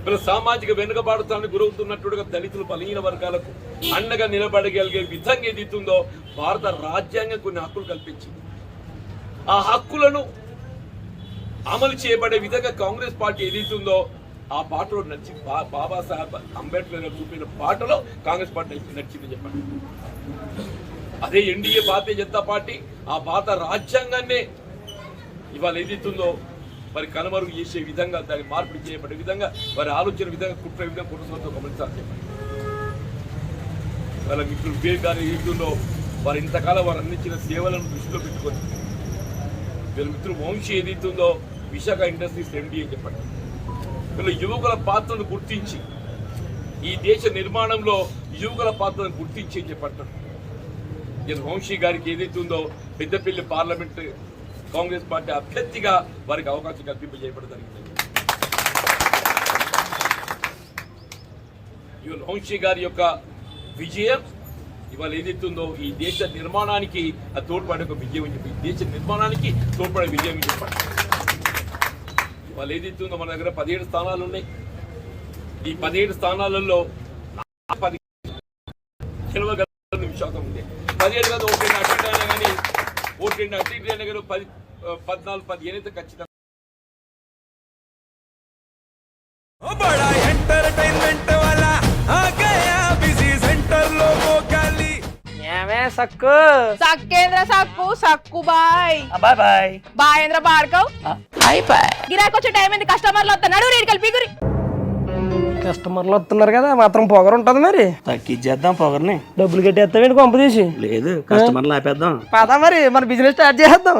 వీళ్ళ సామాజిక వెనుకబాటుతానికి గురవుతున్నట్టుగా దళితులు బలహీన వర్గాలకు అండగా నిలబడగలిగే విధంగా ఏదైతుందో భారత రాజ్యాంగం కొన్ని హక్కులు కల్పించింది. ఆ హక్కులను అమలు చేయబడే విధంగా కాంగ్రెస్ పార్టీ ఏదైతుందో ఆ పాటలో నచ్చి బాబాసాహెబ్ అంబేద్కర్ చూపిన పాటలో కాంగ్రెస్ పార్టీ నచ్చింది చెప్పండి. అదే ఎన్డీఏ భారతీయ జనతా పార్టీ ఆ భారత రాజ్యాంగాన్నే ఇవాళ ఏదైతుందో మరి కనుమరుగు చేసే విధంగా దాన్ని మార్పిడి చేయబడే విధంగా వారి ఆలోచన విధంగా కుట్ర విధంగా కుటుంబంతో గమనించాలి చెప్పండి. వాళ్ళ మిత్రులు వివేక్ గారి ఏదైతుందో వారు ఇంతకాలం వారు అందించిన సేవలను దృష్టిలో పెట్టుకొని వీళ్ళ మిత్రులు వంశీ ఏదైతుందో విశాఖ ఇండస్ట్రీస్ ఎండీ అని చెప్పండి. వీళ్ళ యువకుల పాత్రను గుర్తించి ఈ దేశ నిర్మాణంలో యువకుల పాత్రను గుర్తించి అని చెప్పంటారు. నేను వంశీ గారికి ఏదైతుందో పెద్దపల్లి పార్లమెంట్ కాంగ్రెస్ పార్టీ అభ్యర్థిగా వారికి అవకాశం కల్పింపజేయబడి జరిగింది. ఇవాళ వంశీ గారి యొక్క విజయం ఇవాళ ఏదైతుందో ఈ దేశ నిర్మాణానికి అది తోడ్పడే ఒక విజయం అని చెప్పి ఈ దేశ నిర్మాణానికి తోడ్పడే విజయం అని చెప్పండి. ఇవాళ ఏదైతుందో మన దగ్గర 17 స్థానాలు ఉన్నాయి. ఈ 17 స్థానాలలో 10 గెలవగల విశ్వాసం ఉంది. 17 కాదు ఓటేంటి అటు అయినా కానీ ఓటేంటి అటు ఇటు అయినా కానీ 14, 15 అయితే ఖచ్చితంగా. సక్కు సక్కేంద్ర సక్కు సక్కు బాయ్ బాయ్ బాయ్ బాయేంద్ర భార్గవ్ బాయ్ బాయ్. గిరాకి వచ్చే టైం ఏంది? కస్టమర్లు వస్తున్నాడు రేడికల్ పీగురి. కస్టమర్లు వస్తున్నారు కదా మాత్రం పొగరు ఉంటది మరి. తగ్గించేద్దాం పొగర్ని. డబ్బులు కట్టేస్తావేంటి కొంప తీసి? లేదు కస్టమర్లు ఆపేద్దాం. పదా మరి మన బిజినెస్ స్టార్ట్ చేద్దాం.